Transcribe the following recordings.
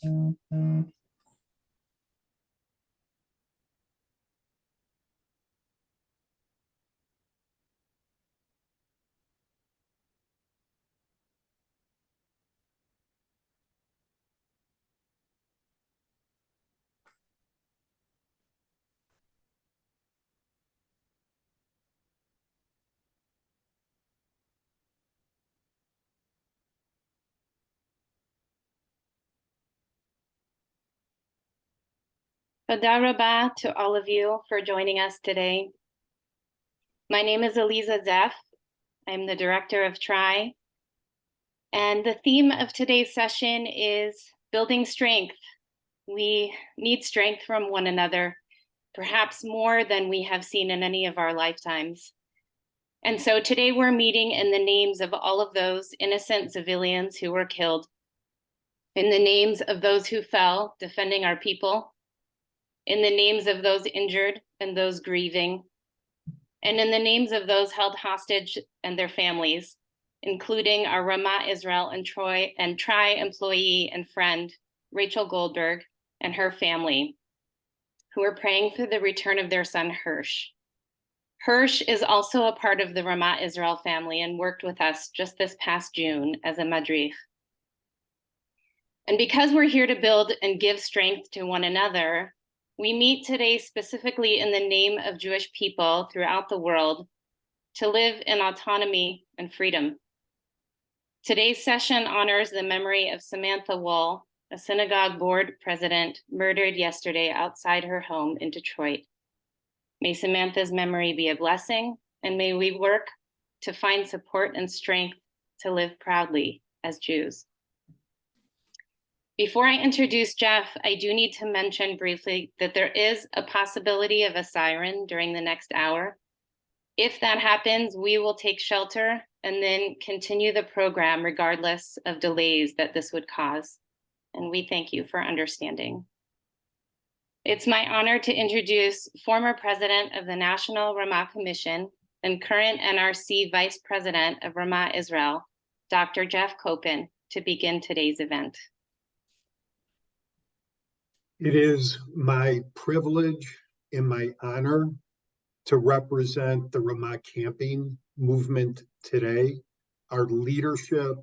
Toda rabah to all of you for joining us today. My name is Eliza Zeff. I'm the director of TRI. And the theme of today's session is building strength. We need strength from one another, perhaps more than we have seen in any of our lifetimes. And so today we're meeting in the names of all of those innocent civilians who were killed, in the names of those who fell defending our people, in the names of those injured and those grieving, and in the names of those held hostage and their families, including our Ramah Israel and TRI employee and friend, Rachel Goldberg, and her family, who are praying for the return of their son, Hirsch. Hirsch is also a part of the Ramah Israel family and worked with us just this past June as a madrich. And because we're here to build and give strength to one another, we meet today specifically in the name of Jewish people throughout the world to live in autonomy and freedom. Today's session honors the memory of Samantha Woll, a synagogue board president murdered yesterday outside her home in Detroit. May Samantha's memory be a blessing, and may we work to find support and strength to live proudly as Jews. Before I introduce Jeff, I do need to mention briefly that there is a possibility of a siren during the next hour. If that happens, we will take shelter and then continue the program regardless of delays that this would cause. And we thank you for understanding. It's my honor to introduce former president of the National Ramah Commission and current NRC Vice President of Ramah Israel, Dr. Jeff Copen, to begin today's event. It is my privilege and my honor to represent the Ramah camping movement today, our leadership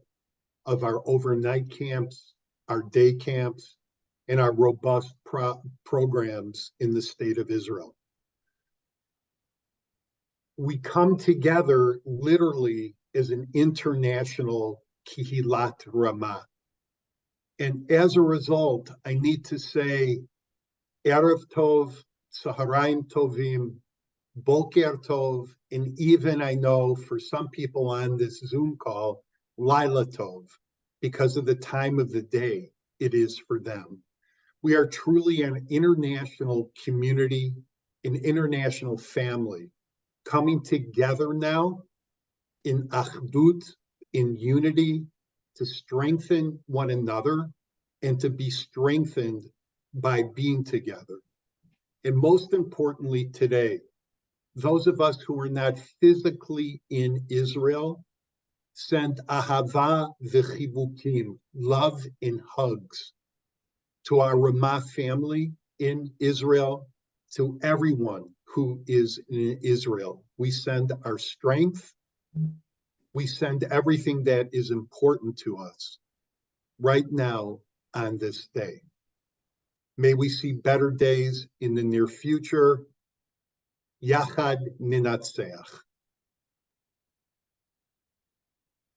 of our overnight camps, our day camps, and our robust programs in the state of Israel. We come together literally as an international Kihilat Ramah. And as a result, I need to say, Erev Tov, Saharayim Tovim, Boker Tov, and even I know for some people on this Zoom call, Laila Tov, because of the time of the day it is for them. We are truly an international community, an international family, coming together now in achdut, in unity, to strengthen one another and to be strengthened by being together. And most importantly today, those of us who are not physically in Israel send ahava v'chibukim, love and hugs, to our Ramah family in Israel, to everyone who is in Israel. We send our strength. We send everything that is important to us right now on this day. May we see better days in the near future. Yachad ninatzeach.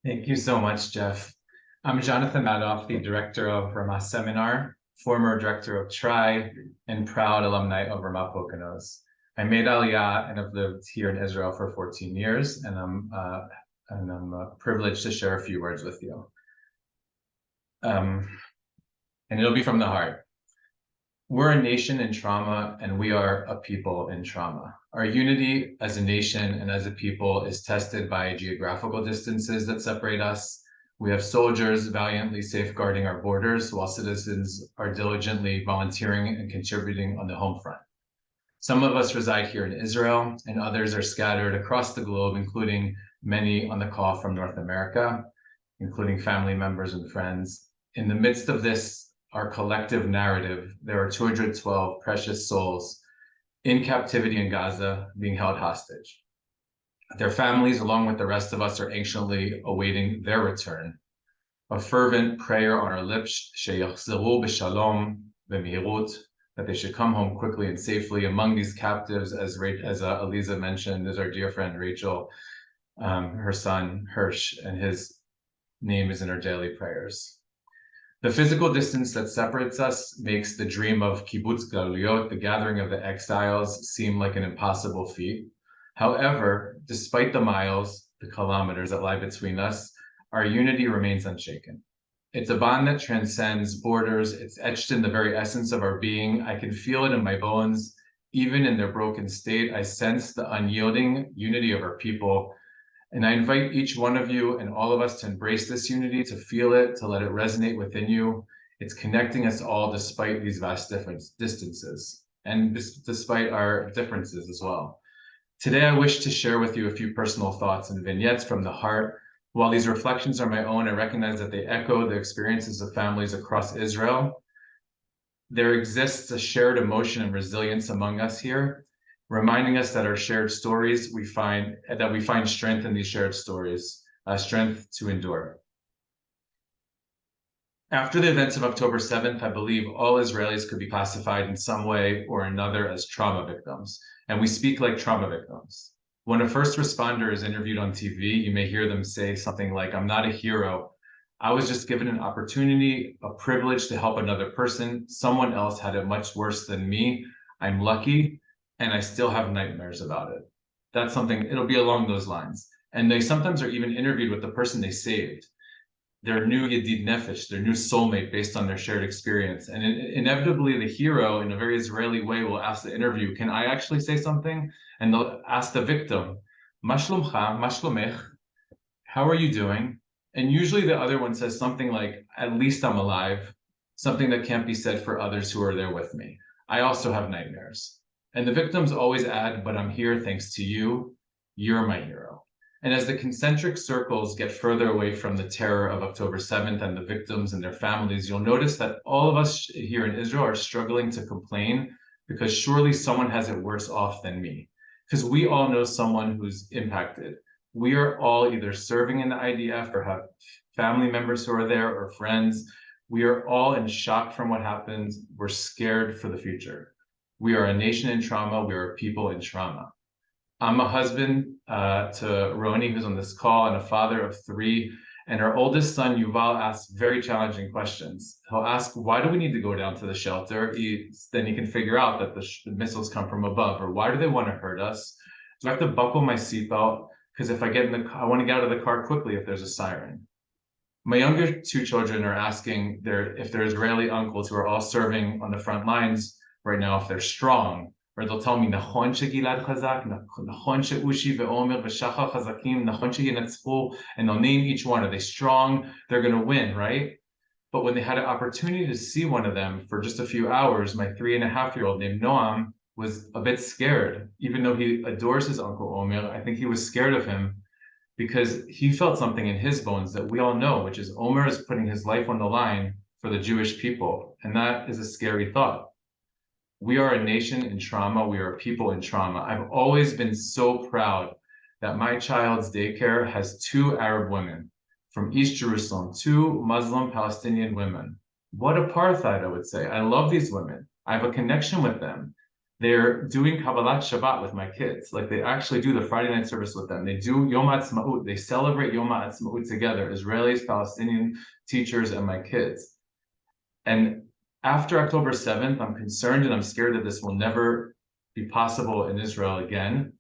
Thank you so much, Jeff. I'm Jonathan Madoff, the director of Ramah Seminar, former director of TRI, and proud alumni of Ramah Poconos. I made Aliyah and have lived here in Israel for 14 years, and I'm privileged to share a few words with you. And it'll be from the heart. We're a nation in trauma, and we are a people in trauma. Our unity as a nation and as a people is tested by geographical distances that separate us. We have soldiers valiantly safeguarding our borders, while citizens are diligently volunteering and contributing on the home front. Some of us reside here in Israel, and others are scattered across the globe, including many on the call from North America, including family members and friends. In the midst of this our collective narrative, there are 212 precious souls in captivity in Gaza being held hostage. Their families, along with the rest of us, are anxiously awaiting their return. A fervent prayer on our lips, sheyachzeru b'shalom v'mihirut, that they should come home quickly and safely. Among these captives, as Eliza mentioned, is our dear friend Rachel, her son Hirsch, and his name is in our daily prayers. The physical distance that separates us makes the dream of kibbutz galuyot, the gathering of the exiles, seem like an impossible feat. However, despite the miles, the kilometers that lie between us, our unity remains unshaken. It's a bond that transcends borders. It's etched in the very essence of our being. I can feel it in my bones. Even in their broken state, I sense the unyielding unity of our people. And I invite each one of you and all of us to embrace this unity, to feel it, to let it resonate within you. It's connecting us all despite these vast distances, and despite our differences as well. Today, I wish to share with you a few personal thoughts and vignettes from the heart. While these reflections are my own, I recognize that they echo the experiences of families across Israel. There exists a shared emotion and resilience among us here, reminding us that our shared stories, we find strength in these shared stories, strength to endure. After the events of October 7th, I believe all Israelis could be classified in some way or another as trauma victims, and we speak like trauma victims. When a first responder is interviewed on TV, you may hear them say something like, "I'm not a hero. I was just given an opportunity, a privilege to help another person. Someone else had it much worse than me. I'm lucky, and I still have nightmares about it." That's something, it'll be along those lines. And they sometimes are even interviewed with the person they saved, their new Yedid Nefesh, their new soulmate based on their shared experience. And inevitably, the hero, in a very Israeli way, will ask the interview, "Can I actually say something?" And they'll ask the victim, "Ma shlomcha, ma shlomech?" How are you doing? And usually the other one says something like, "At least I'm alive," something that can't be said for others who are there with me. "I also have nightmares." And the victims always add, "But I'm here thanks to you. You're my hero." And as the concentric circles get further away from the terror of October 7th and the victims and their families, you'll notice that all of us here in Israel are struggling to complain, because surely someone has it worse off than me. Because we all know someone who's impacted. We are all either serving in the IDF or have family members who are there or friends. We are all in shock from what happened. We're scared for the future. We are a nation in trauma. We are a people in trauma. I'm a husband to Roni, who's on this call, and a father of 3. And our oldest son, Yuval, asks very challenging questions. He'll ask, "Why do we need to go down to the shelter?" Then he can figure out that the missiles come from above. Or, "Why do they want to hurt us? Do I have to buckle my seatbelt? Because if I get in the car, I want to get out of the car quickly if there's a siren." My younger 2 children are asking if their Israeli uncles who are all serving on the front lines right now, if they're strong. Or they'll tell me, "Nachon sheGilad chazak, nachon sheUshi veOmer veShachar chazakim, nachon sheYinatzchu," and they'll name each one. Are they strong? They're going to win, right? But when they had an opportunity to see one of them for just a few hours, my 3.5-year-old named Noam was a bit scared. Even though he adores his Uncle Omer, I think he was scared of him, because he felt something in his bones that we all know, which is Omer is putting his life on the line for the Jewish people. And that is a scary thought. We are a nation in trauma. We are a people in trauma. I've always been so proud that my child's daycare has 2 Arab women from East Jerusalem, 2 Muslim Palestinian women. What apartheid, I would say. I love these women. I have a connection with them. They're doing Kabbalat Shabbat with my kids. Like, they actually do the Friday night service with them. They do Yom HaAtzmaut. They celebrate Yom HaAtzmaut together, Israelis, Palestinian teachers, and my kids. And after October 7th, I'm concerned and I'm scared that this will never be possible in Israel again.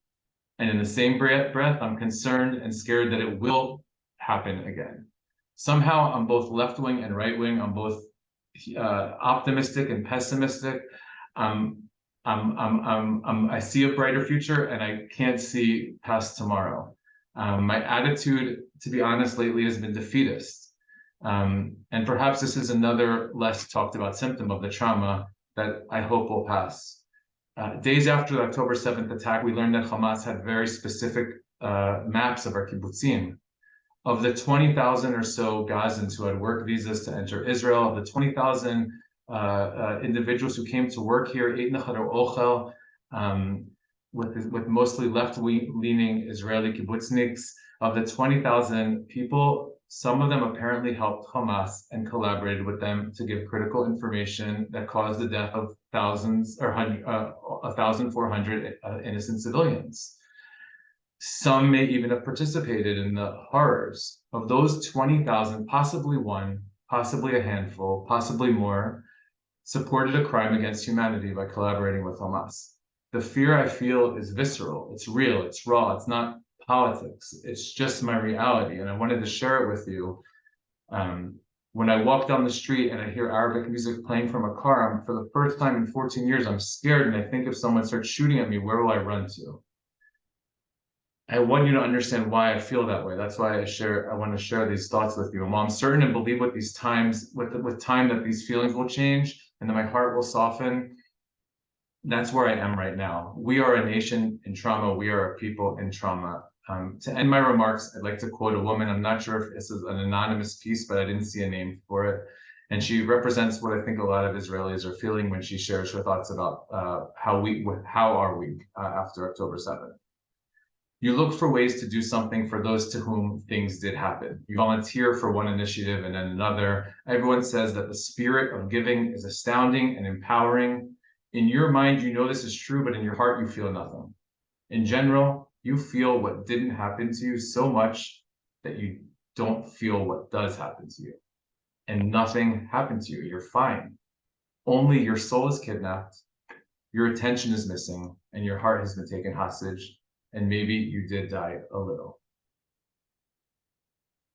And in the same breath, I'm concerned and scared that it will happen again. Somehow, I'm both left-wing and right-wing. I'm both optimistic and pessimistic. I see a brighter future, and I can't see past tomorrow. My attitude, to be honest, lately has been defeatist. And perhaps this is another less talked about symptom of the trauma that I hope will pass. Days after the October 7th attack, we learned that Hamas had very specific maps of our kibbutzim. Of the 20,000 or so Gazans who had work visas to enter Israel, of the 20,000 individuals who came to work here, with mostly left-leaning Israeli kibbutzniks, of the 20,000 people, some of them apparently helped Hamas and collaborated with them to give critical information that caused the death of thousands or 1,400 innocent civilians. Some may even have participated in the horrors. Of those 20,000, possibly one, possibly a handful, possibly more, supported a crime against humanity by collaborating with Hamas. The fear I feel is visceral, it's real, it's raw, it's not politics, it's just my reality, and I wanted to share it with you. When I walk down the street and I hear Arabic music playing from a car, for the first time in 14 years, I'm scared, and I think if someone starts shooting at me, where will I run to? I want you to understand why I feel that way. That's why I want to share these thoughts with you. And while I'm certain and believe with time that these feelings will change and that my heart will soften, that's where I am right now. We are a nation in trauma. We are a people in trauma. To end my remarks, I'd like to quote a woman. I'm not sure if this is an anonymous piece, but I didn't see a name for it. And she represents what I think a lot of Israelis are feeling when she shares her thoughts about how are we after October 7th. You look for ways to do something for those to whom things did happen. You volunteer for one initiative and then another. Everyone says that the spirit of giving is astounding and empowering. In your mind, you know this is true, but in your heart, you feel nothing. In general, you feel what didn't happen to you so much that you don't feel what does happen to you. And nothing happened to you. You're fine. Only your soul is kidnapped, your attention is missing, and your heart has been taken hostage. And maybe you did die a little.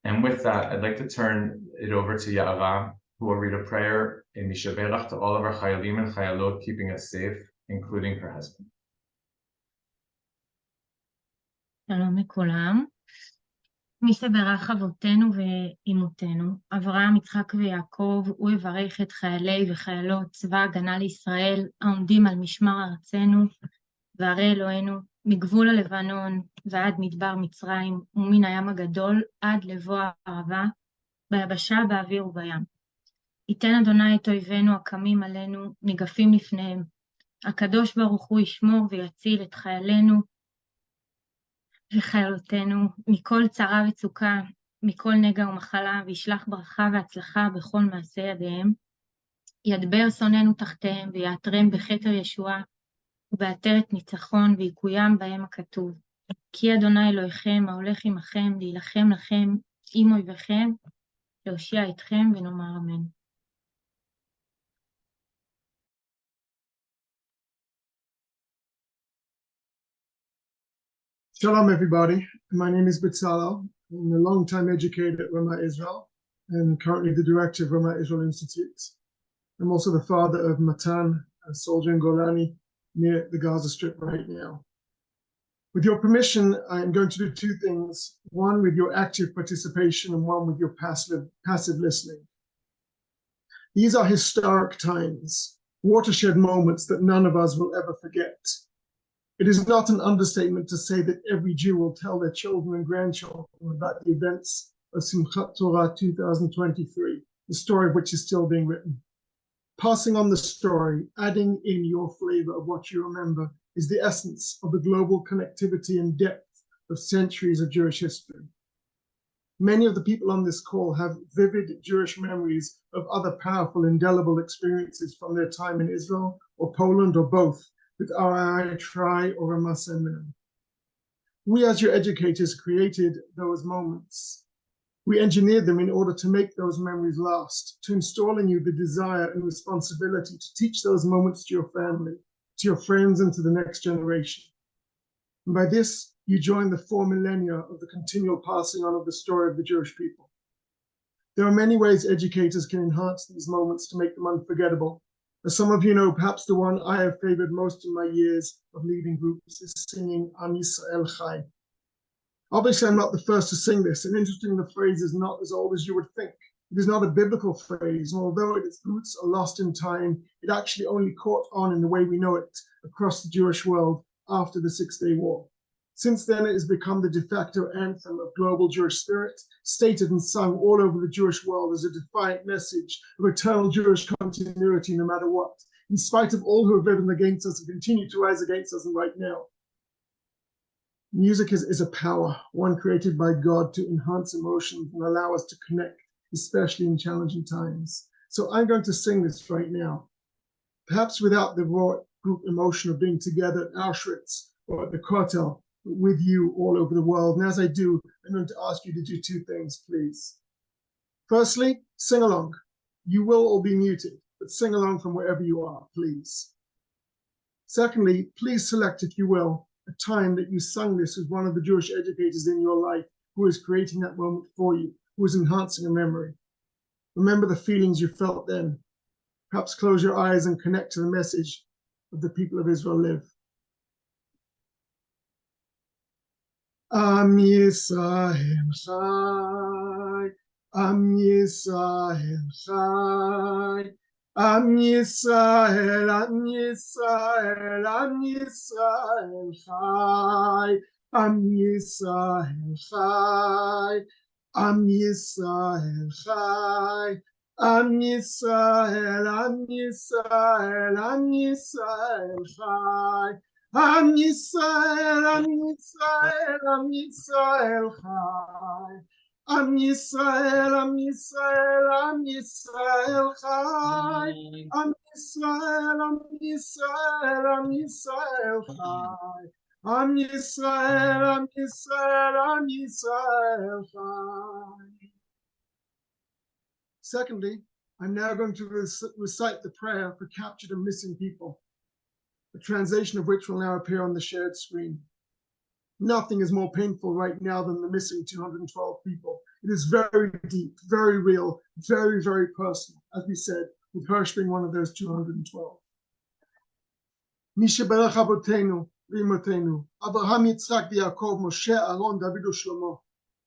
And with that, I'd like to turn it over to Ya'ara, who will read a prayer in Mishaberach to all of our Chayalim and Chayalot, keeping us safe, including her husband. שלום לכולם. מי שברך אבותינו ואימותינו, אברהם, יצחק ויעקב, הוא יברך את חיילי וחיילות צבא הגנה לישראל, העומדים על משמר ארצנו, וערי אלוהינו, מגבול הלבנון ועד מדבר מצרים, ומן הים הגדול עד לבוא הערבה, ביבשה, באוויר ובים. ייתן אדוני את אויבינו הקמים עלינו, ניגפים לפניהם. הקדוש ברוך הוא ישמור ויציל את חיילינו וחיילותינו מכל צרה וצוקה, מכל נגע ומחלה, וישלח ברכה והצלחה בכל מעשה ידיהם. ידבר שונאינו תחתיהם ויעטרם בכתר ישועה, ובעטרת ניצחון, ויקוים בהם הכתוב. כי אדוני אלוהיכם ההולך עמכם, להילחם לכם עם אויביכם, להושיע אתכם, ונאמר אמן. Shalom, everybody. My name is Bezalel. I'm a long-time educator at Ramah Israel and currently the director of Ramah Israel Institute. I'm also the father of Matan, a soldier in Golani near the Gaza Strip right now. With your permission, I'm going to do two things, one with your active participation and one with your passive listening. These are historic times, watershed moments that none of us will ever forget. It is not an understatement to say that every Jew will tell their children and grandchildren about the events of Simchat Torah 2023, the story of which is still being written. Passing on the story, adding in your flavor of what you remember, is the essence of the global connectivity and depth of centuries of Jewish history. Many of the people on this call have vivid Jewish memories of other powerful, indelible experiences from their time in Israel or Poland or both, with RII, TRI, or Ramah Seminar. We as your educators created those moments. We engineered them in order to make those memories last, to install in you the desire and responsibility to teach those moments to your family, to your friends, and to the next generation. And by this, you join the 4 millennia of the continual passing on of the story of the Jewish people. There are many ways educators can enhance these moments to make them unforgettable. As some of you know, perhaps the one I have favored most in my years of leading groups is singing Am Yisrael Chai. Obviously, I'm not the first to sing this, and interestingly, the phrase is not as old as you would think. It is not a biblical phrase, and although its roots are lost in time, it actually only caught on in the way we know it across the Jewish world after the Six-Day War. Since then, it has become the de facto anthem of global Jewish spirit, stated and sung all over the Jewish world as a defiant message of eternal Jewish continuity no matter what, in spite of all who have risen against us and continue to rise against us right now. Music is a power, one created by God to enhance emotions and allow us to connect, especially in challenging times. So I'm going to sing this right now, perhaps without the raw group emotion of being together at Auschwitz or at the Kotel, but with you all over the world. And as I do, I'm going to ask you to do two things, please. Firstly, sing along. You will all be muted, but sing along from wherever you are, please. Secondly, please select, if you will, a time that you sung this with one of the Jewish educators in your life who is creating that moment for you, who is enhancing a memory. Remember the feelings you felt then. Perhaps close your eyes and connect to the message of the people of Israel live. Am Yisrael Chai, Am Yisrael Chai, Am Yisrael, Am Yisrael, Am Yisrael Chai, Am Yisrael Chai, Am Yisrael Chai, Am Yisrael, Am Yisrael, Am Yisrael Chai. Am Yisrael, Am Yisrael, Am Yisrael Chai. Am Yisrael, Am Yisrael, Am Yisrael Chai. Am Yisrael, Am Yisrael, Am Yisrael Chai. Am Yisrael, Am Yisrael, Am Yisrael Chai. Secondly, I'm now going to recite the prayer for captured and missing people, a translation of which will now appear on the shared screen. Nothing is more painful right now than the missing 212 people. It is very deep, very real, very, very personal, as we said, with Hirsch being one of those 212. מי שברך אבותינו ואמותינו, אברהם, יצחק ויעקב, משה, אהרון, דוד ושלמה,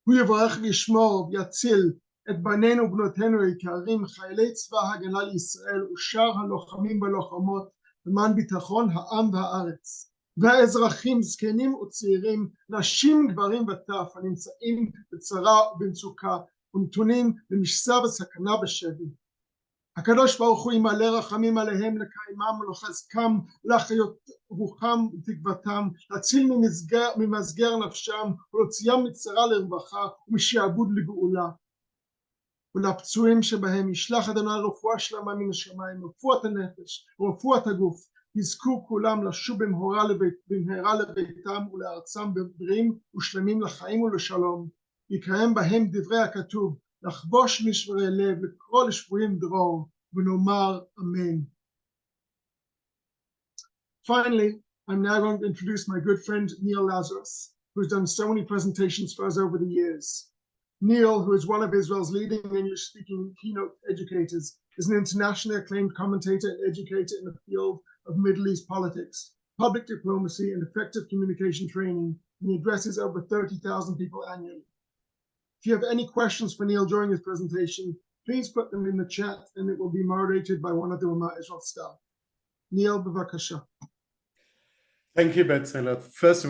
הוא יברך וישמור ויציל את בנינו ובנותינו היקרים, חיילי צבא הגנה לישראל ושאר הלוחמים והלוחמות למען ביטחון העם והארץ, והאזרחים זקנים וצעירים, נשים גברים וטף הנמצאים בצרה ובמצוקה ונתונים במשסע וסכנה בשבי. הקדוש ברוך הוא ימלא רחמים עליהם, לקיימם ולחזקם, להחיות רוחם ותקוותם, להציל ממסגר נפשם ולהוציאם מצרה לרווחה ומשעבוד לגאולה. ולפצועים שבהם ישלח אדוני רפואה שלמה מן השמיים, רפואת הנפש ורפואת הגוף, יזכו כולם לשוב במהרה לביתם ולארצם בריאים ושלמים לחיים ולשלום. יקראם בהם דברי הכתוב, לחבוש משברי לב, לקרוא לשבויים דרור, ונאמר אמן. Finally, I'm now going to introduce my good friend Neil Lazarus, who's done so many presentations for us over the years. Neil, who is one of Israel's leading English-speaking keynote educators, is an internationally acclaimed commentator and educator in the field of Middle East politics, public diplomacy, and effective communication training, and he addresses over 30,000 people annually. If you have any questions for Neil during his presentation, please put them in the chat and it will be moderated by one of the Ramah Israel staff. Neil, bevakasha. Thank you, Betzalel. First of all,